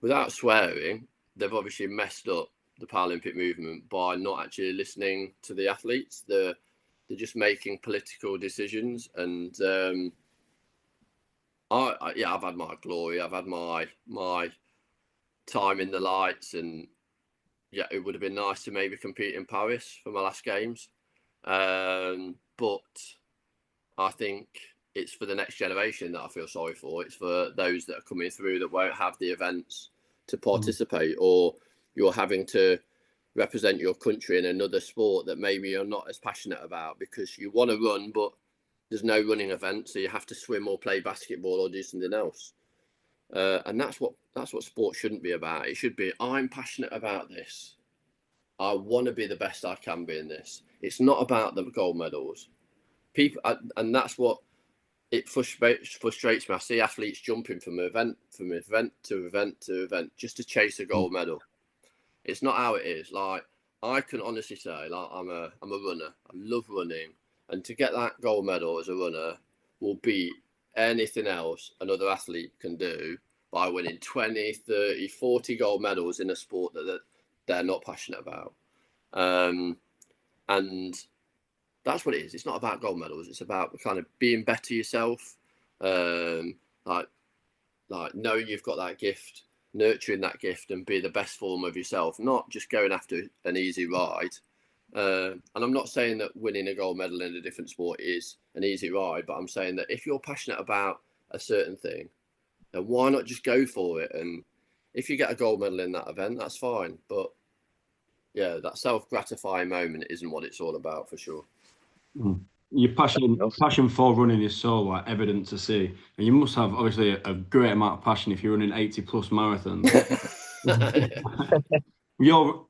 without swearing, they've obviously messed up the Paralympic movement by not actually listening to the athletes. They're just making political decisions, and Yeah, I've had my glory. I've had my time in the lights, and yeah, it would have been nice to maybe compete in Paris for my last games. But I think it's for the next generation that I feel sorry for. It's for those that are coming through that won't have the events to participate, or you're having to represent your country in another sport that maybe you're not as passionate about because you want to run, but there's no running event, so you have to swim or play basketball or do something else. And that's what sport shouldn't be about. It should be, I'm passionate about this. I want to be the best I can be in this. It's not about the gold medals. People, and that's what it frustrates me. I see athletes jumping from event to event to event just to chase a gold medal. It's not how it is. Like, I can honestly say, like, I'm a runner. I love running, and to get that gold medal as a runner will beat anything else another athlete can do by winning 20, 30, 40 gold medals in a sport that they're not passionate about. And that's what it is. It's not about gold medals. It's about kind of being better yourself. Like knowing you've got that gift, nurturing that gift, and be the best form of yourself. Not just going after an easy ride. And I'm not saying that winning a gold medal in a different sport is an easy ride, but I'm saying that if you're passionate about a certain thing, then why not just go for it? And if you get a gold medal in that event, that's fine. But yeah, that self-gratifying moment isn't what it's all about, for sure. Your passion for running is so like evident to see, and you must have obviously a great amount of passion if you're running 80+ marathons. You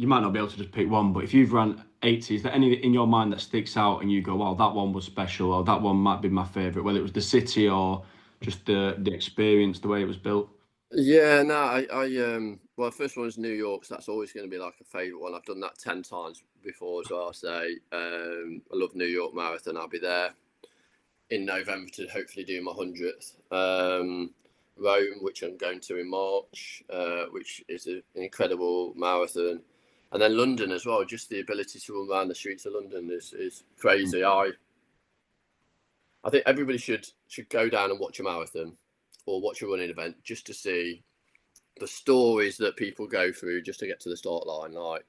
might not be able to just pick one, but if you've run 80, is there any in your mind that sticks out and you go, "Wow, that one was special," or that one might be my favorite, whether it was the city or just the experience, the way it was built? Yeah, no, well, the first one was New York, so that's always going to be like a favourite one. I've done that 10 times before as well. So I love New York Marathon. I'll be there in November to hopefully do my 100th. Rome, which I'm going to in March, which is an incredible marathon. And then London as well. Just the ability to run around the streets of London is crazy. I think everybody should go down and watch a marathon or watch a running event just to see the stories that people go through just to get to the start line. Like,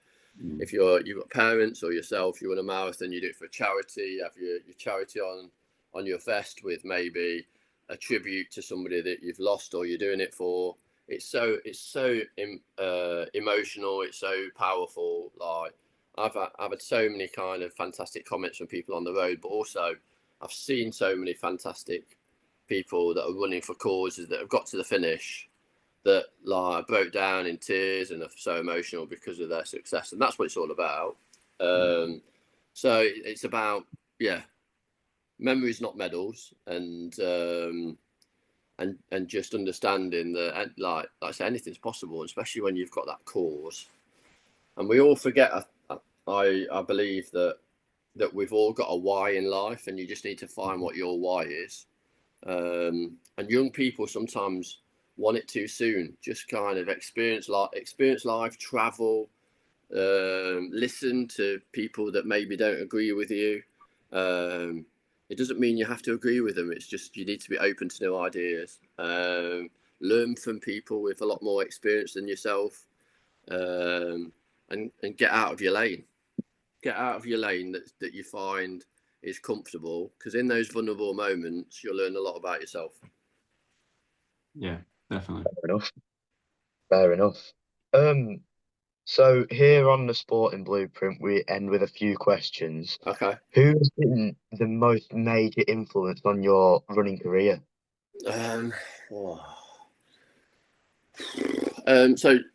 if you've got parents or yourself, you run a marathon, you do it for charity, you have your charity on your vest with maybe a tribute to somebody that you've lost or you're doing it for. It's so emotional. It's so powerful. Like, I've had so many kind of fantastic comments from people on the road, but also I've seen so many fantastic people that are running for causes that have got to the finish that like broke down in tears and are so emotional because of their success, and that's what it's all about. So it's about, yeah, memories, not medals, and just understanding that, like I say, anything's possible, especially when you've got that cause. And we all forget. I believe that we've all got a why in life, and you just need to find what your why is. And young people sometimes want it too soon. Just kind of experience life, travel, listen to people that maybe don't agree with you. It doesn't mean you have to agree with them. It's just you need to be open to new ideas. Learn from people with a lot more experience than yourself, and get out of your lane. Get out of your lane that you find is comfortable, because in those vulnerable moments you'll learn a lot about yourself. Yeah, definitely. Fair enough. So here on the Sporting Blueprint, we end with a few questions. Okay. Who's been the most major influence on your running career? So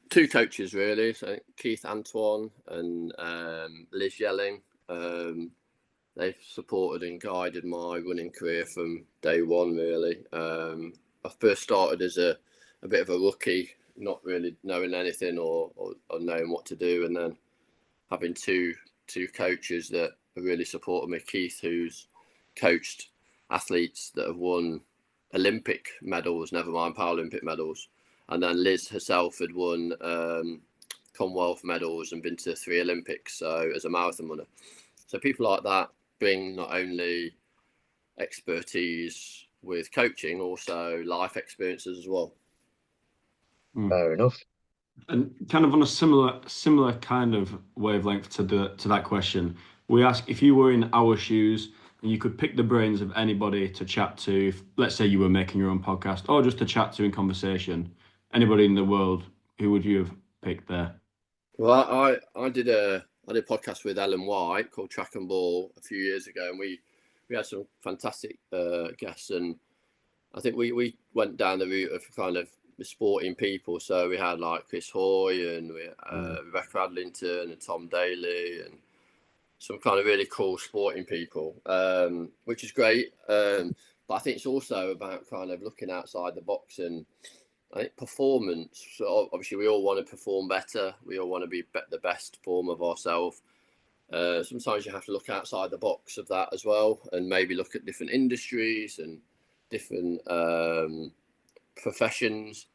two coaches really. So Keith Antoine and Liz Yelling. They've supported and guided my running career from day one, really. I first started as a bit of a rookie, not really knowing anything or knowing what to do, and then having two coaches that have really supported me. Keith, who's coached athletes that have won Olympic medals, never mind Paralympic medals, and then Liz herself had won Commonwealth medals and been to 3 Olympics, so as a marathon runner. So people like that bring not only expertise with coaching, also life experiences as well. Fair enough. And kind of on a similar kind of wavelength to that question, we ask if you were in our shoes and you could pick the brains of anybody to chat to, if, let's say you were making your own podcast or just to chat to in conversation, anybody in the world, who would you have picked there? Well, I did a podcast with Ellen White called Track and Ball a few years ago, and we had some fantastic guests, and I think we went down the route of kind of the sporting people. So we had like Chris Hoy and Rebecca Adlington and Tom Daly and some kind of really cool sporting people, which is great. But I think it's also about kind of looking outside the box, and I think performance. So obviously, we all want to perform better. We all want to be the best form of ourselves. Sometimes you have to look outside the box of that as well, and maybe look at different industries and different professions,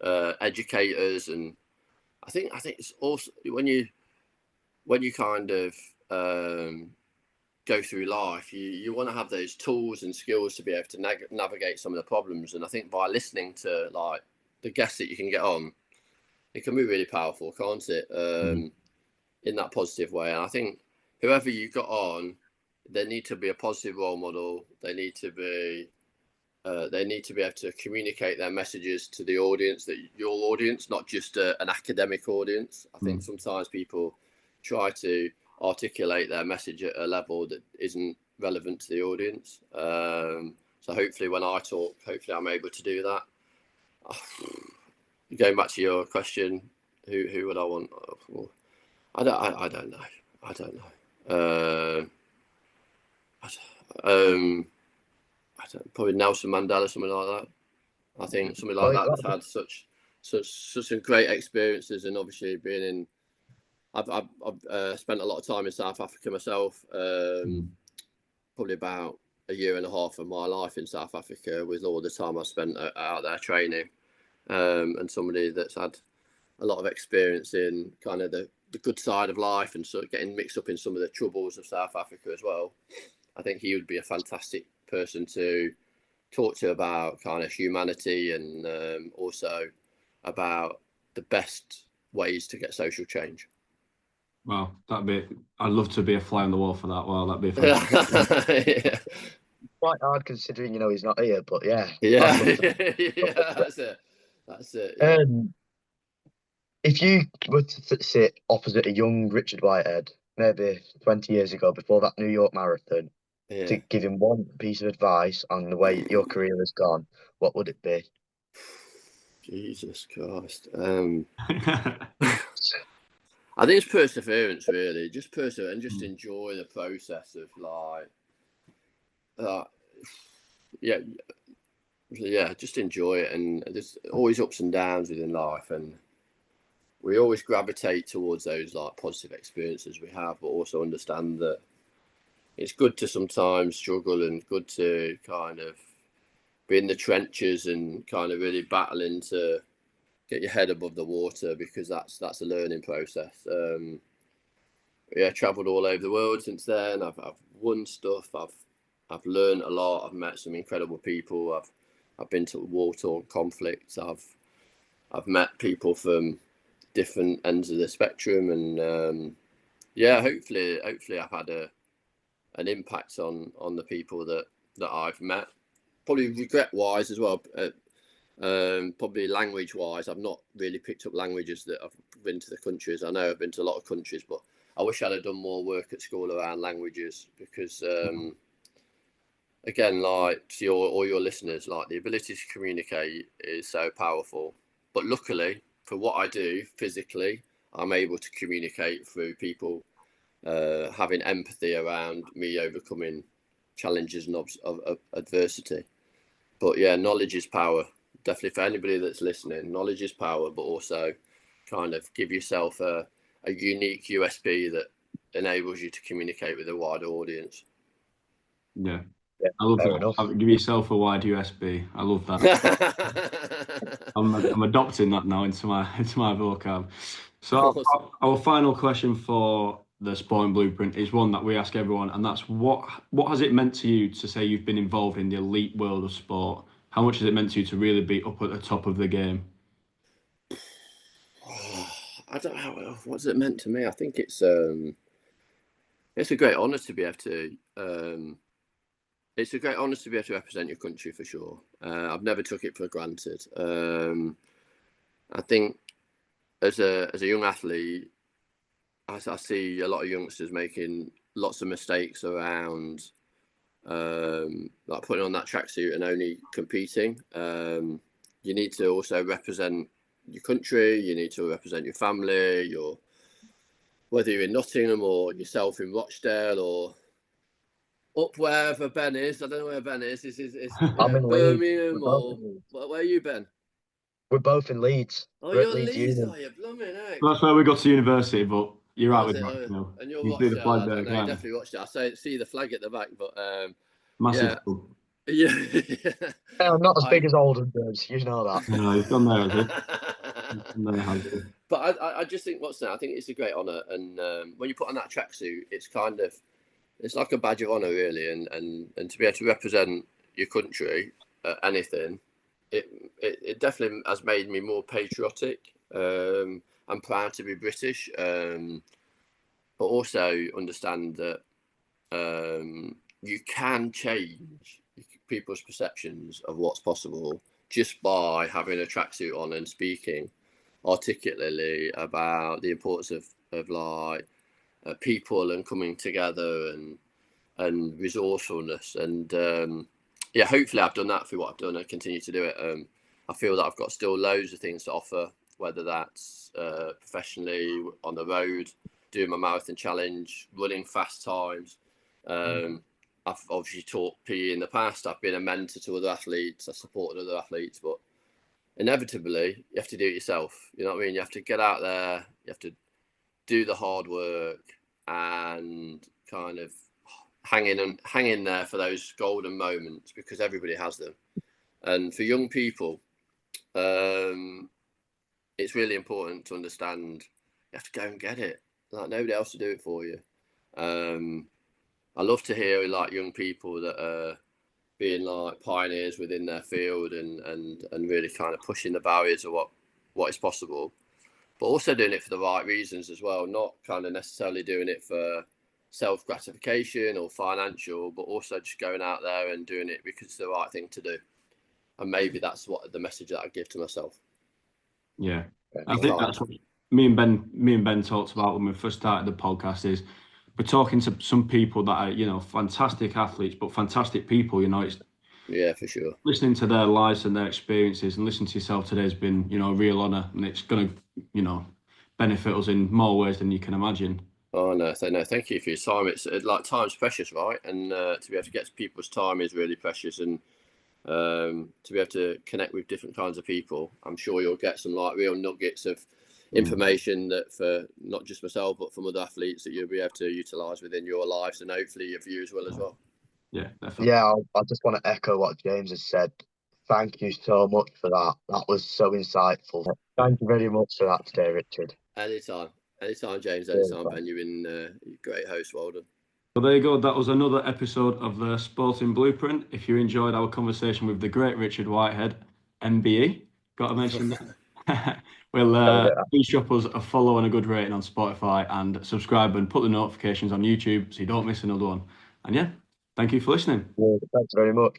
educators, and I think it's also when you kind of go through life, you want to have those tools and skills to be able to navigate some of the problems. And I think by listening to like the guests that you can get on, it can be really powerful, can't it? In that positive way. And I think whoever you got on, they need to be a positive role model. They need to be able to communicate their messages to the audience, your audience, not just an academic audience. I think sometimes people try to articulate their message at a level that isn't relevant to the audience. So hopefully when I talk, hopefully I'm able to do that. Going back to your question, who would I want? I don't know. Probably Nelson Mandela, something like that. I think something like that that's had such great experiences, and obviously being in. I've spent a lot of time in South Africa myself. Probably about a year and a half of my life in South Africa, with all the time I spent out there training, and somebody that's had a lot of experience in kind of the good side of life and sort of getting mixed up in some of the troubles of South Africa as well. I think he would be a fantastic person to talk to about kind of humanity and also about the best ways to get social change. Wow, I'd love to be a fly on the wall for that. Wow, that'd be fantastic. Yeah. Quite hard considering, he's not here, but yeah. Yeah, that's it. Yeah. If you were to sit opposite a young Richard Whitehead, maybe 20 years ago, before that New York Marathon, to give him one piece of advice on the way your career has gone, what would it be? Jesus Christ. I think it's perseverance, really. Just persevere and just enjoy the process of just enjoy it. And there's always ups and downs within life, and we always gravitate towards those like positive experiences we have, but also understand that it's good to sometimes struggle and good to kind of be in the trenches and kind of really battling to get your head above the water, because that's a learning process. Traveled all over the world since then. I've won stuff. I've learned a lot. I've met some incredible people. I've been to war-torn conflicts. I've met people from different ends of the spectrum, and hopefully I've had an impact on the people that I've met. Probably regret-wise as well. Probably language-wise, I've not really picked up languages that I've been to the countries. I know I've been to a lot of countries, but I wish I'd have done more work at school around languages, because again, like to all your listeners, like the ability to communicate is so powerful. But luckily, for what I do physically, I'm able to communicate through people having empathy around me overcoming challenges and of adversity. But yeah, knowledge is power. Definitely for anybody that's listening, knowledge is power, but also kind of give yourself a unique USP that enables you to communicate with a wider audience. Yeah. I love that. Give yourself a wide USB. I love that. I'm adopting that now into my vocab. So our final question for the Sporting Blueprint is one that we ask everyone, and that's what has it meant to you to say you've been involved in the elite world of sport? How much has it meant to you to really be up at the top of the game? I don't know what's it meant to me. I think it's a great honour to be able to. It's a great honour to be able to represent your country for sure. I've never took it for granted. I think as a young athlete, I see a lot of youngsters making lots of mistakes around like putting on that tracksuit and only competing. You need to also represent your country. You need to represent your family. Whether you're in Nottingham or yourself in Rochdale or up wherever Ben is. I don't know where Ben is. I'm in Birmingham or Leeds. where are you, Ben? We're both in Leeds. Oh, We're at you're Leeds Leeds, Union. are you? Blooming heck. That's where we got to university, but you're right Oh, is with it? that. Oh, and you're You see the Rochdale, flag lad. there, I know you can't you? definitely watched it. I see the flag at the back, but Massive yeah. club. Yeah. Yeah, I'm not as big as Oldham Birds, you know that. No, he's gone there, has he? He's gone there, has he? But I just think I think it's a great honour, and when you put on that tracksuit, it's like a badge of honour, really, and to be able to represent your country at anything, it definitely has made me more patriotic. I'm proud to be British, but also understand that you can change people's perceptions of what's possible just by having a tracksuit on and speaking articulately about the importance of like people and coming together and resourcefulness. And yeah, hopefully I've done that through what I've done and continue to do it. I feel that I've got still loads of things to offer, whether that's professionally on the road, doing my marathon challenge, running fast times. I've obviously taught PE in the past. I've been a mentor to other athletes. I supported other athletes, but inevitably you have to do it yourself. You know what I mean? You have to get out there. You have to do the hard work and kind of hang in there for those golden moments, because everybody has them. And for young people, it's really important to understand you have to go and get it. Like nobody else will do it for you. I love to hear like young people that are being like pioneers within their field and really kind of pushing the barriers of what is possible, but also doing it for the right reasons as well, not kind of necessarily doing it for self-gratification or financial, but also just going out there and doing it because it's the right thing to do. And maybe that's what the message that I give to myself. Yeah, I think that's what me and Ben talked about when we first started the podcast. Is we're talking to some people that are fantastic athletes, but fantastic people. It's Yeah, for sure. Listening to their lives and their experiences and listening to yourself today has been a real honour, and it's going to benefit us in more ways than you can imagine. Oh no, thank you for your time. It's like time's precious, right? And to be able to get people's time is really precious, and to be able to connect with different kinds of people, I'm sure you'll get some like real nuggets of information that for not just myself but from other athletes that you'll be able to utilise within your lives, and hopefully your viewers will as well. Yeah, definitely. Yeah, I just want to echo what James has said. Thank you so much for that. That was so insightful. Thank you very much for that today, Richard. Anytime, James. Anytime, Ben. You've been a great host. Well done. Well, there you go. That was another episode of the Sporting Blueprint. If you enjoyed our conversation with the great Richard Whitehead, MBE, got to mention that. Well, please drop us a follow and a good rating on Spotify, and subscribe and put the notifications on YouTube so you don't miss another one. And yeah, thank you for listening. Yeah, thanks very much.